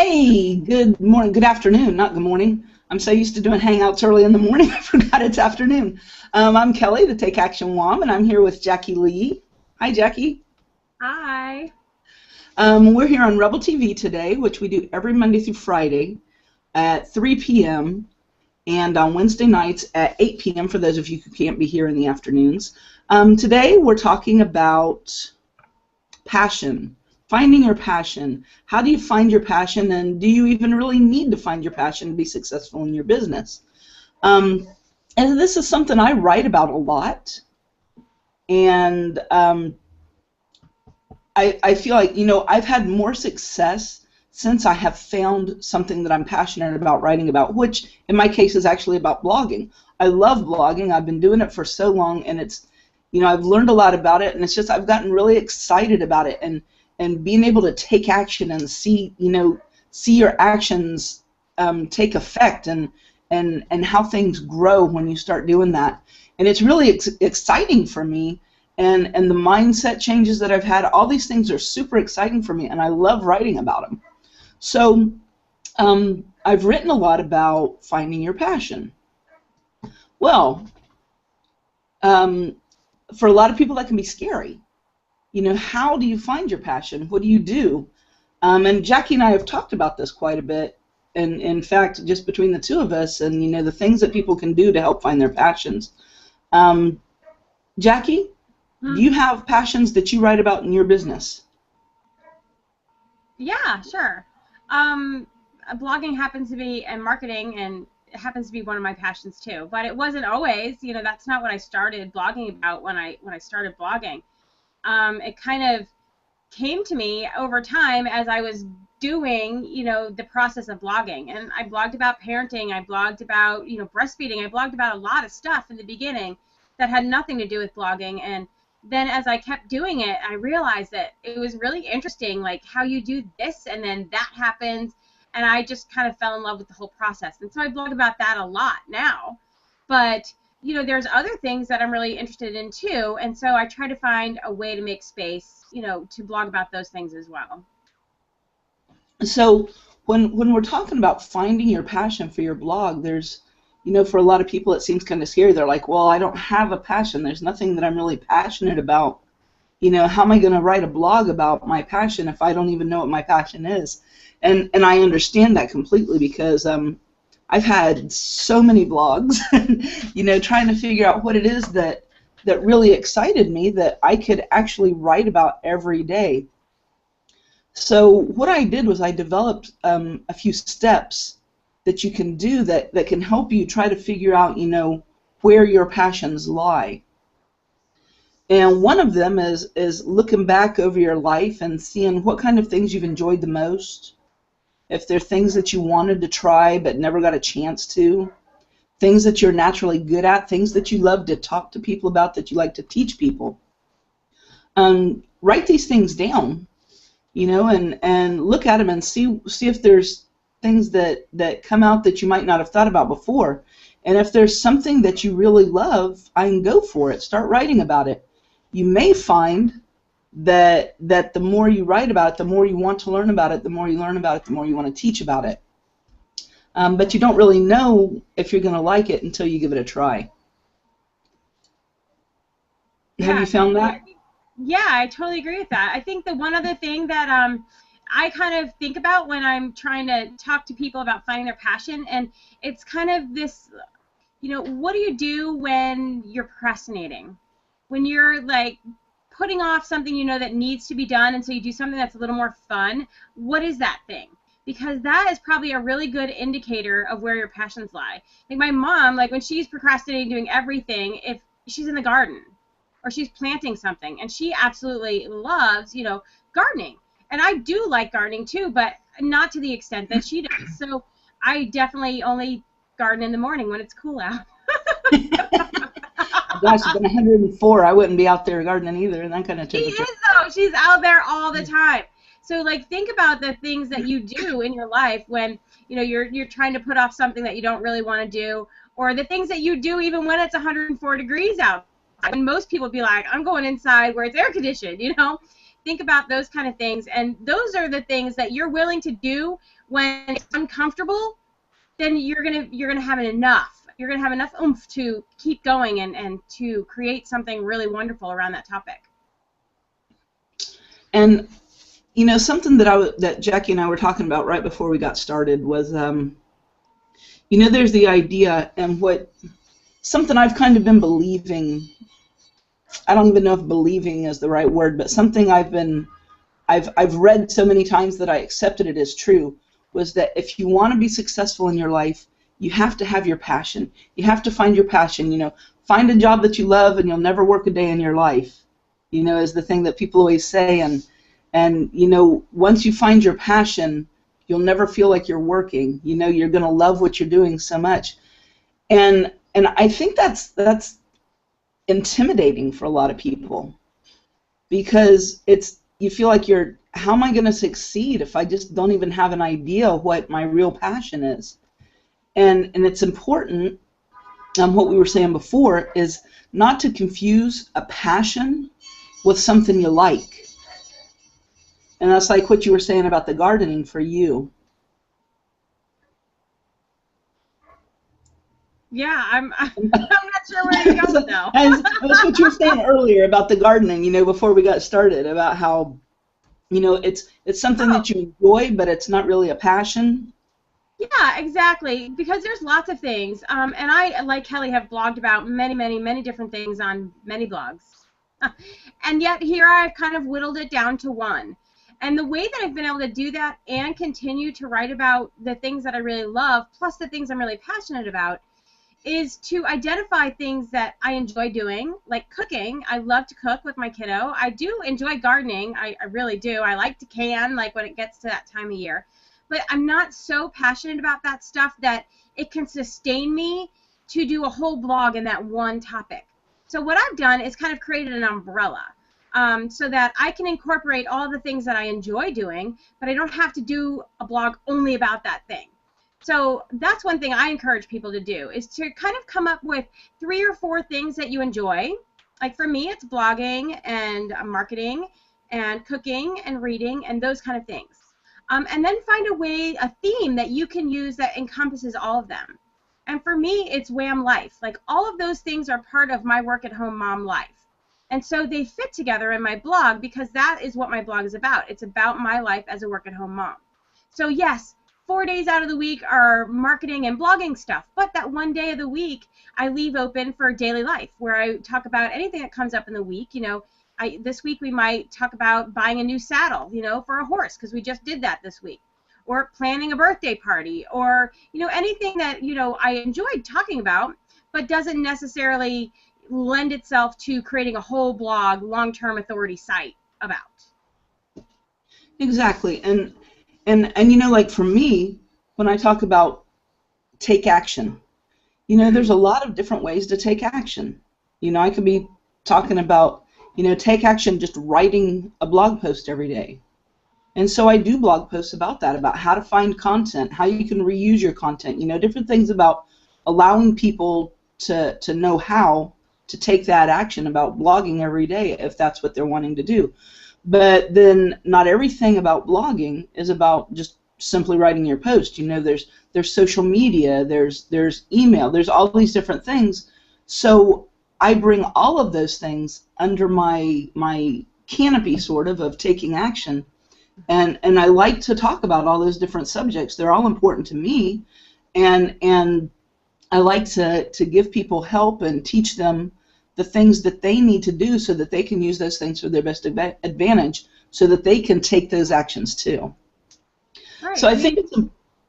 Hey, good morning, good afternoon, not good morning. I'm so used to doing hangouts early in the morning, I forgot it's afternoon. I'm Kelly, the Take Action WOM, and I'm here with Jackie Lee. Hi, Jackie. Hi. We're here on Rebel TV today, which we do every Monday through Friday at 3 p.m. and on Wednesday nights at 8 p.m. for those of you who can't be here in the afternoons. Today we're talking about passion, finding your passion. How do you find your passion, and do you even really need to find your passion to be successful in your business? Um, and this is something I write about a lot, and I feel like, I've had more success since I have found something that I'm passionate about writing about, which in my case is actually about blogging. I love blogging. I've been doing it for so long, and I've learned a lot about it, and it's just I've gotten really excited about it, and being able to take action and see your actions take effect, and how things grow when you start doing that. And it's really exciting for me, and the mindset changes that I've had, all these things are super exciting for me, and I love writing about them. So I've written a lot about finding your passion. Well, for a lot of people that can be scary. How do you find your passion? What do you do? And Jackie and I have talked about this quite a bit, and in fact, just between the two of us, and the things that people can do to help find their passions. Jackie, do you have passions that you write about in your business? Yeah, sure. Blogging happens to be, and marketing, and it happens to be one of my passions too. But it wasn't always. That's not what I started blogging about when I started blogging. It kind of came to me over time as I was doing, the process of blogging. And I blogged about parenting. I blogged about, breastfeeding. I blogged about a lot of stuff in the beginning that had nothing to do with blogging. And then as I kept doing it, I realized that it was really interesting, like how you do this and then that happens. And I just kind of fell in love with the whole process. And so I blog about that a lot now. But there's other things that I'm really interested in too, and so I try to find a way to make space, to blog about those things as well. So when we're talking about finding your passion for your blog, there's, for a lot of people it seems kind of scary. They're like, well, I don't have a passion. There's nothing that I'm really passionate about. How am I going to write a blog about my passion if I don't even know what my passion is? And I understand that completely, because I've had so many blogs, trying to figure out what it is that really excited me that I could actually write about every day. So what I did was I developed a few steps that you can do that can help you try to figure out, where your passions lie. And one of them is looking back over your life and seeing what kind of things you've enjoyed the most. If there are things that you wanted to try but never got a chance to, things that you're naturally good at, things that you love to talk to people about, that you like to teach people. Write these things down, and look at them and see if there's things that come out that you might not have thought about before. And if there's something that you really love, I can go for it. Start writing about it. You may find that the more you write about it, the more you want to learn about it, the more you learn about it, the more you want to teach about it. But you don't really know if you're going to like it until you give it a try. Have you found that? Yeah, I totally agree with that. I think the one other thing that I kind of think about when I'm trying to talk to people about finding their passion, and it's kind of this, what do you do when you're procrastinating? When you're like putting off something that needs to be done, and so you do something that's a little more fun. What is that thing? Because that is probably a really good indicator of where your passions lie. Like my mom, like when she's procrastinating doing everything, if she's in the garden or she's planting something, and she absolutely loves, gardening. And I do like gardening too, but not to the extent that she does. So I definitely only garden in the morning when it's cool out. Gosh, it's been 104. I wouldn't be out there gardening either in that kind of temperature. She is, though. She's out there all the time. So, like, think about the things that you do in your life when, you're trying to put off something that you don't really want to do, or the things that you do even when it's 104 degrees out. And most people would be like, I'm going inside where it's air conditioned, think about those kind of things, and those are the things that you're willing to do when it's uncomfortable. Then you're gonna have enough. You're gonna have enough oomph to keep going and to create something really wonderful around that topic. And you know, something that Jackie and I were talking about right before we got started was, you know, there's the idea, and something I've kind of been believing. I don't even know if believing is the right word, but something I've read so many times that I accepted it as true, was that if you want to be successful in your life, you have to have your passion. You have to find your passion. You know, find a job that you love, and you'll never work a day in your life. You know, is the thing that people always say, and you know, once you find your passion, you'll never feel like you're working. You know, you're going to love what you're doing so much, and I think that's intimidating for a lot of people, because you feel like how am I going to succeed if I just don't even have an idea what my real passion is? And it's important, what we were saying before, is not to confuse a passion with something you like. And that's like what you were saying about the gardening for you. Yeah, I'm not sure where you're going though. That's what you were saying earlier about the gardening, you know, before we got started, about how, you know, it's something that you enjoy, but it's not really a passion. Yeah, exactly. Because there's lots of things, and I, like Kelly, have blogged about many different things on many blogs, and yet here I've kind of whittled it down to one. And the way that I've been able to do that and continue to write about the things that I really love, plus the things I'm really passionate about, is to identify things that I enjoy doing, like cooking. I love to cook with my kiddo. I do enjoy gardening. I really do. I like to can, like when it gets to that time of year. But I'm not so passionate about that stuff that it can sustain me to do a whole blog in that one topic. So what I've done is kind of created an umbrella, so that I can incorporate all the things that I enjoy doing, but I don't have to do a blog only about that thing. So that's one thing I encourage people to do, is to kind of come up with 3 or 4 things that you enjoy. Like for me, it's blogging and marketing and cooking and reading and those kind of things. And then find a theme that you can use that encompasses all of them. And for me, it's WHAM life. Like all of those things are part of my work at home mom life. And so they fit together in my blog, because that is what my blog is about. It's about my life as a work at home mom. So yes, 4 days out of the week are marketing and blogging stuff, but that one day of the week I leave open for daily life, where I talk about anything that comes up in the week. You know, this week we might talk about buying a new saddle, you know, for a horse, because we just did that this week, or planning a birthday party, or, you know, anything that, you know, I enjoyed talking about, but doesn't necessarily lend itself to creating a whole blog, long-term authority site about. Exactly. And you know, like for me, when I talk about take action, you know, there's a lot of different ways to take action. You know, I could be talking about, you know, take action just writing a blog post every day. And so I do blog posts about that, about how to find content, how you can reuse your content, you know, different things about allowing people to know how to take that action about blogging every day if that's what they're wanting to do. But then not everything about blogging is about just simply writing your post. You know, there's social media, there's email, there's all these different things. So I bring all of those things under my canopy sort of taking action. And I like to talk about all those different subjects. They're all important to me, and I like to give people help and teach them the things that they need to do so that they can use those things for their best advantage, so that they can take those actions too. Right. So I think it's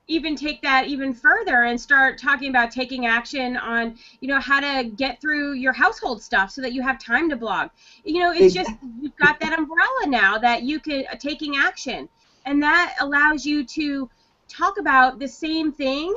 even take that even further and start talking about taking action on, you know, how to get through your household stuff so that you have time to blog. You know, it's just, you've got that umbrella now that you can, taking action, and that allows you to talk about the same thing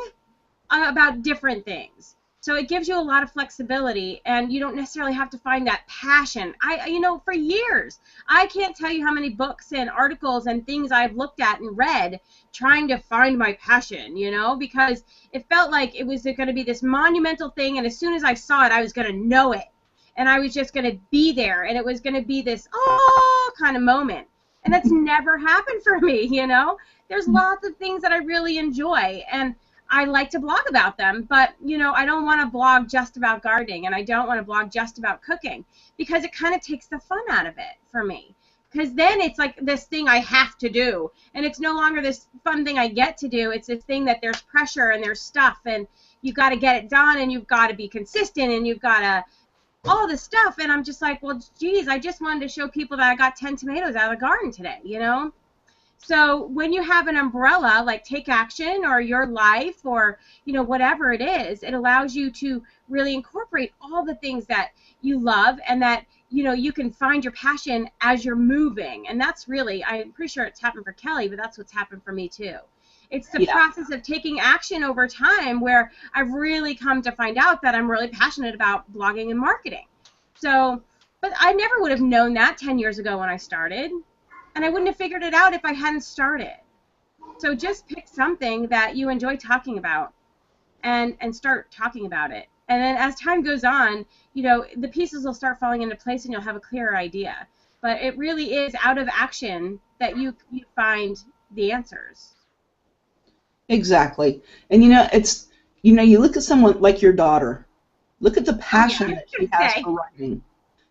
about different things. So it gives you a lot of flexibility, and you don't necessarily have to find that passion. You know, for years, I can't tell you how many books and articles and things I've looked at and read trying to find my passion, you know, because it felt like it was going to be this monumental thing, and as soon as I saw it, I was going to know it. and I was just going to be there, and it was going to be this oh kind of moment. And that's never happened for me, you know. There's lots of things that I really enjoy, and I like to blog about them, but, you know, I don't want to blog just about gardening, and I don't want to blog just about cooking, because it kind of takes the fun out of it for me. Because then it's like this thing I have to do, and it's no longer this fun thing I get to do. It's this thing that there's pressure and there's stuff, and you've got to get it done, and you've got to be consistent, and you've got to all this stuff. And I'm just like, well, geez, I just wanted to show people that I got 10 tomatoes out of the garden today, you know? So when you have an umbrella like Take Action or Your Life or, you know, whatever it is, it allows you to really incorporate all the things that you love, and that, you know, you can find your passion as you're moving. And that's really, I'm pretty sure it's happened for Kelly, but that's what's happened for me too. It's the process of taking action over time where I've really come to find out that I'm really passionate about blogging and marketing. So, but I never would have known that 10 years ago when I started, and I wouldn't have figured it out if I hadn't started. So just pick something that you enjoy talking about and start talking about it. And then as time goes on, you know, the pieces will start falling into place and you'll have a clearer idea. But it really is out of action that you find the answers. Exactly. And, you know, it's, you know, you look at someone like your daughter. Look at the passion that she has for writing.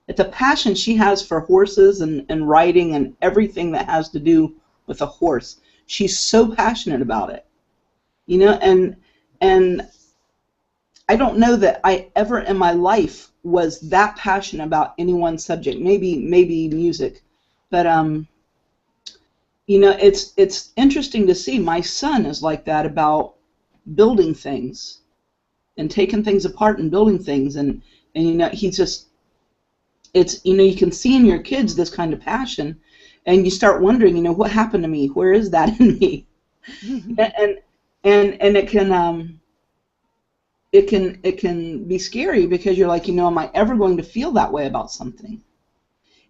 It's a passion she has for horses and riding and everything that has to do with a horse. She's so passionate about it. You know, and I don't know that I ever in my life was that passionate about any one subject. Maybe music, but you know, it's interesting to see. My son is like that about building things and taking things apart and building things, and you know, he's just, it's, you know, you can see in your kids this kind of passion, and you start wondering, you know, what happened to me? Where is that in me? and it can be scary, because you're like, you know, am I ever going to feel that way about something?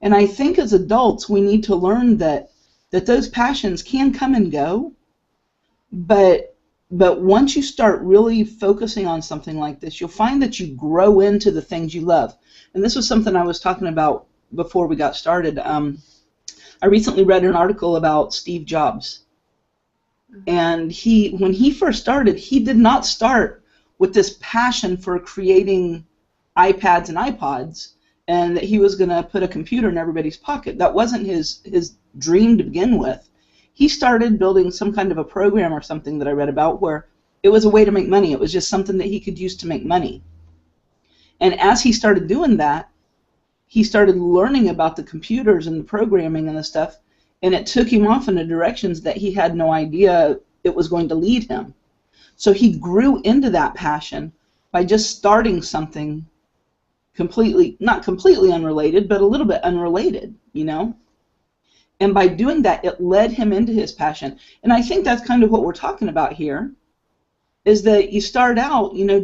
And I think as adults we need to learn that those passions can come and go, but once you start really focusing on something like this, you'll find that you grow into the things you love. And this was something I was talking about before we got started. I recently read an article about Steve Jobs. And when he first started, he did not start with this passion for creating iPads and iPods, and that he was going to put a computer in everybody's pocket. That wasn't his dream to begin with. He started building some kind of a program or something that I read about where it was a way to make money. It was just something that he could use to make money. And as he started doing that, he started learning about the computers and the programming and the stuff, and it took him off in the directions that he had no idea it was going to lead him. So he grew into that passion by just starting something not completely unrelated, but a little bit unrelated, you know? And by doing that, it led him into his passion. And I think that's kind of what we're talking about here, is that you start out, you know,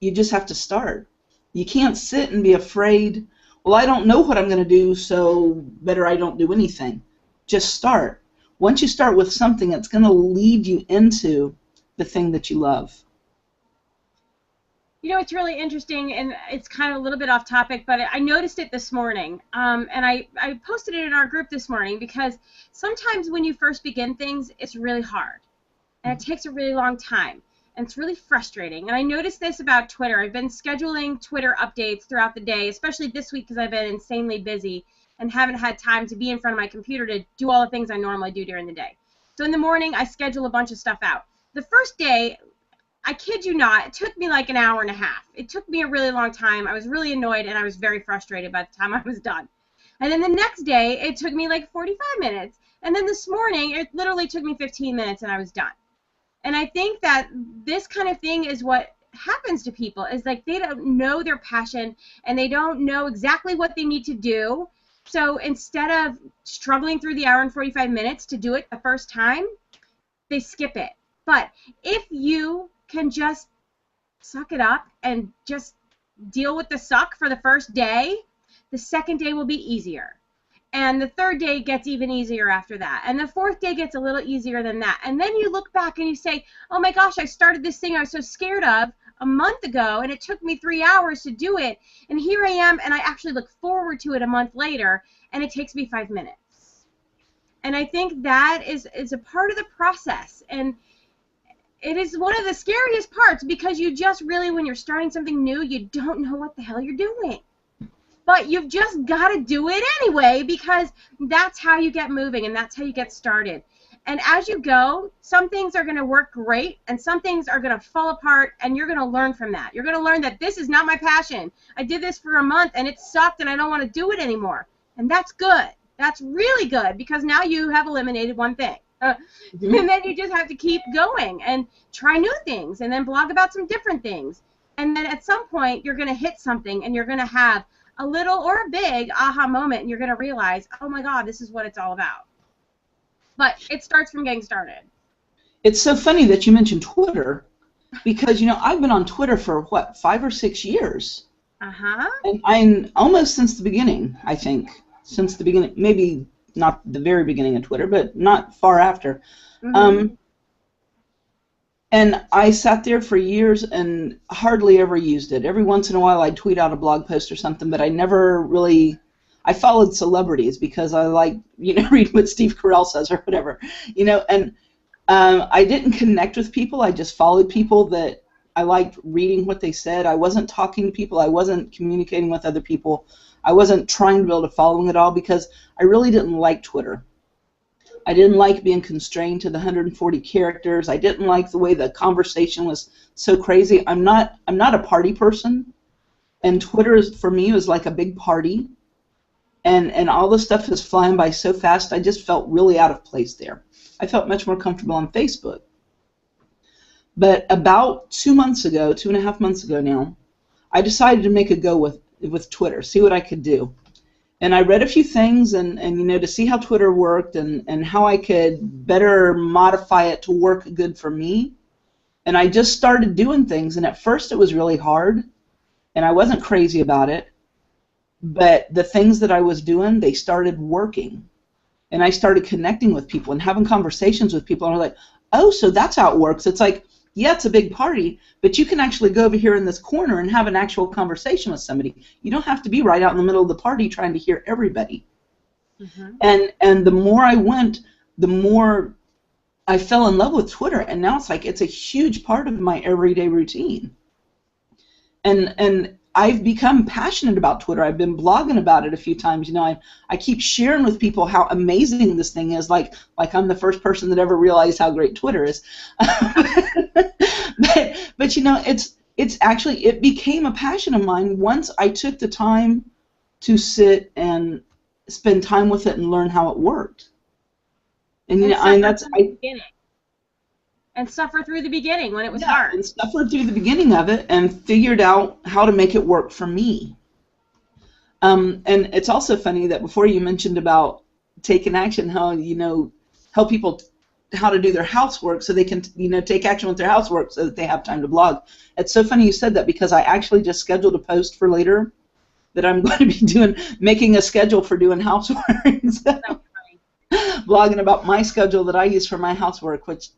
you just have to start. You can't sit and be afraid, well, I don't know what I'm going to do, so better I don't do anything. Just start. Once you start with something, it's going to lead you into the thing that you love. You know, it's really interesting, and it's kind of a little bit off topic, but I noticed it this morning, and I posted it in our group this morning, because sometimes when you first begin things, it's really hard, and it takes a really long time, and it's really frustrating. And I noticed this about Twitter. I've been scheduling Twitter updates throughout the day, especially this week because I've been insanely busy and haven't had time to be in front of my computer to do all the things I normally do during the day. So in the morning, I schedule a bunch of stuff out. The first day, I kid you not, it took me like an hour and a half. It took me a really long time. I was really annoyed, and I was very frustrated by the time I was done. And then the next day, it took me like 45 minutes. And then this morning, it literally took me 15 minutes, and I was done. And I think that this kind of thing is what happens to people, is like they don't know their passion, and they don't know exactly what they need to do. So instead of struggling through the hour and 45 minutes to do it the first time, they skip it. But if you can just suck it up and just deal with the suck for the first day, the second day will be easier. And the third day gets even easier after that. And the fourth day gets a little easier than that. And then you look back and you say, oh my gosh, I started this thing I was so scared of. a month ago, and it took me 3 hours to do it, and here I am, and I actually look forward to it a month later, and it takes me 5 minutes. And I think that is a part of the process, and it is one of the scariest parts, because you just really, when you're starting something new, you don't know what the hell you're doing. But you've just got to do it anyway, because that's how you get moving, and that's how you get started. And as you go, some things are going to work great, and some things are going to fall apart, and you're going to learn from that. You're going to learn that this is not my passion. I did this for a month, and it sucked, and I don't want to do it anymore. And that's good. That's really good, because now you have eliminated one thing. And then you just have to keep going and try new things, and then blog about some different things. And then at some point, you're going to hit something, and you're going to have a little or a big aha moment, and you're going to realize, oh my God, this is what it's all about. But it starts from getting started. It's so funny that you mentioned Twitter, because, you know, I've been on Twitter for, what, 5 or 6 years? Uh-huh. And I'm almost since the beginning, I think. Since the beginning, maybe not the very beginning of Twitter, but not far after. Mm-hmm. And I sat there for years and hardly ever used it. Every once in a while I'd tweet out a blog post or something, but I never really... I followed celebrities because I like, you know, read what Steve Carell says or whatever, you know, and I didn't connect with people. I just followed people that I liked reading what they said. I wasn't talking to people. I wasn't communicating with other people. I wasn't trying to build a following at all, because I really didn't like Twitter. I didn't like being constrained to the 140 characters. I didn't like the way the conversation was so crazy. I'm not a party person, and Twitter for me was like a big party. And all the stuff is flying by so fast, I just felt really out of place there. I felt much more comfortable on Facebook. But about 2 months ago, 2.5 months ago now, I decided to make a go with Twitter, see what I could do. And I read a few things, and you know, to see how Twitter worked and how I could better modify it to work good for me. And I just started doing things, and at first it was really hard, and I wasn't crazy about it. But the things that I was doing, they started working. And I started connecting with people and having conversations with people. And I was like, oh, so that's how it works. It's like, yeah, it's a big party, but you can actually go over here in this corner and have an actual conversation with somebody. You don't have to be right out in the middle of the party trying to hear everybody. Mm-hmm. And the more I went, the more I fell in love with Twitter. And now it's like it's a huge part of my everyday routine. And I've become passionate about Twitter. I've been blogging about it a few times. You know, I keep sharing with people how amazing this thing is. Like I'm the first person that ever realized how great Twitter is. but you know, it's actually, it became a passion of mine once I took the time to sit and spend time with it and learn how it worked. And you know, and that's and suffer through the beginning when it was hard. And suffered through the beginning of it and figured out how to make it work for me. And it's also funny that before you mentioned about taking action, how, you know, help people how to do their housework so they can, you know, take action with their housework so that they have time to blog. It's so funny you said that, because I actually just scheduled a post for later that I'm going to be making a schedule for doing housework. So, blogging about my schedule that I use for my housework, which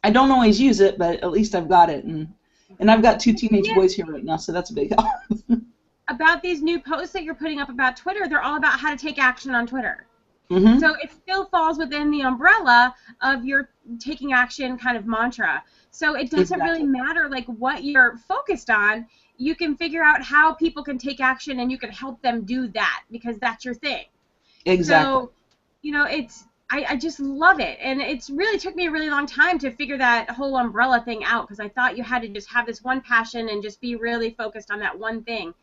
I don't always use it, but at least I've got it, and I've got 2 teenage boys here right now, so that's a big help. About these new posts that you're putting up about Twitter, they're all about how to take action on Twitter. Mm-hmm. So it still falls within the umbrella of your taking action kind of mantra. So it doesn't really matter like what you're focused on. You can figure out how people can take action, and you can help them do that, because that's your thing. Exactly. So, you know, I just love it, and it's really took me a really long time to figure that whole umbrella thing out, because I thought you had to just have this one passion and just be really focused on that one thing.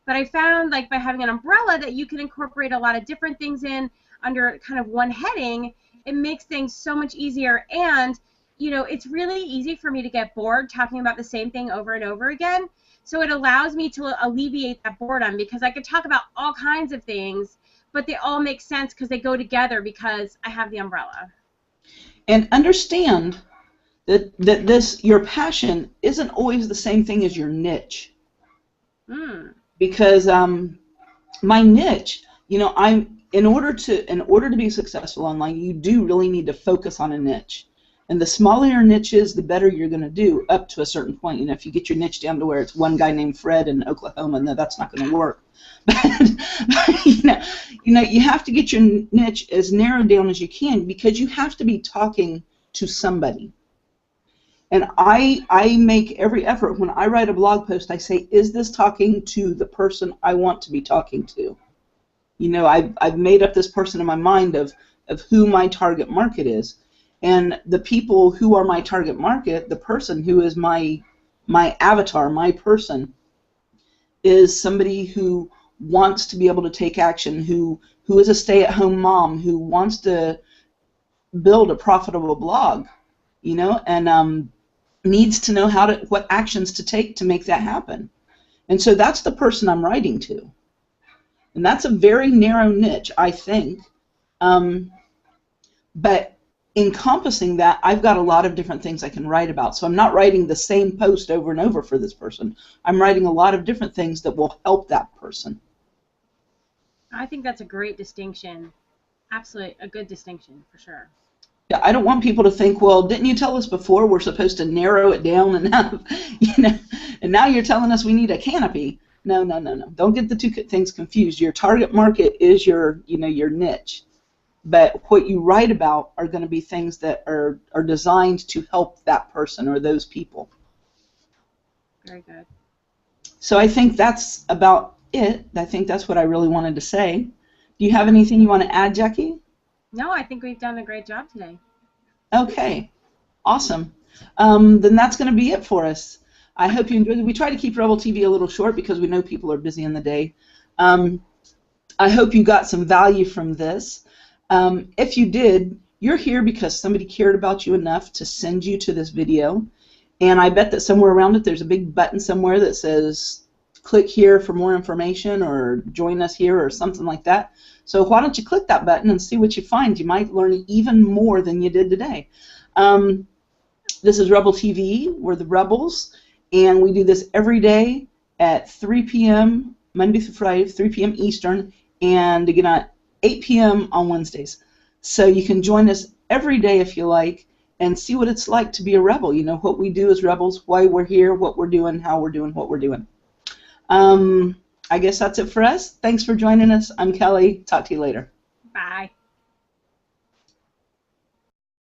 But I found, like, by having an umbrella that you can incorporate a lot of different things in under kind of one heading, it makes things so much easier. And, you know, it's really easy for me to get bored talking about the same thing over and over again. So it allows me to alleviate that boredom, because I could talk about all kinds of things, but they all make sense because they go together because I have the umbrella. And understand that this, your passion isn't always the same thing as your niche. Because my niche, you know, in order to be successful online, you do really need to focus on a niche. And the smaller your niche is, the better you're going to do up to a certain point. You know, if you get your niche down to where it's one guy named Fred in Oklahoma, no, that's not going to work. But you have to get your niche as narrowed down as you can, because you have to be talking to somebody. And I make every effort when I write a blog post. I say, is this talking to the person I want to be talking to? You know, I've made up this person in my mind of who my target market is. And the people who are my target market, the person who is my avatar, my person, is somebody who wants to be able to take action, who is a stay-at-home mom, who wants to build a profitable blog, you know, and needs to know what actions to take to make that happen. And so that's the person I'm writing to. And that's a very narrow niche, I think. But encompassing that, I've got a lot of different things I can write about. So I'm not writing the same post over and over for this person. I'm writing a lot of different things that will help that person. I think that's a great distinction. Absolutely a good distinction, for sure. Yeah, I don't want people to think, well, didn't you tell us before we're supposed to narrow it down and have, and now you're telling us we need a canopy. No. Don't get the two things confused. Your target market is your niche. But what you write about are going to be things that are designed to help that person or those people. Very good. So I think that's about it. I think that's what I really wanted to say. Do you have anything you want to add, Jackie? No, I think we've done a great job today. Okay. Awesome. Then that's going to be it for us. I hope you enjoyed it. We try to keep Rebel TV a little short because we know people are busy in the day. I hope you got some value from this. If you did, you're here because somebody cared about you enough to send you to this video. And I bet that somewhere around it there's a big button somewhere that says click here for more information or join us here or something like that. So why don't you click that button and see what you find. You might learn even more than you did today. This is Rebel TV. We're the Rebels. And we do this every day at 3 p.m. Monday through Friday, 3 p.m. Eastern, and again at 8 p.m. on Wednesdays. So you can join us every day if you like and see what it's like to be a rebel. You know, what we do as rebels, why we're here, what we're doing, how we're doing what we're doing. I guess that's it for us. Thanks for joining us. I'm Kelly. Talk to you later. Bye.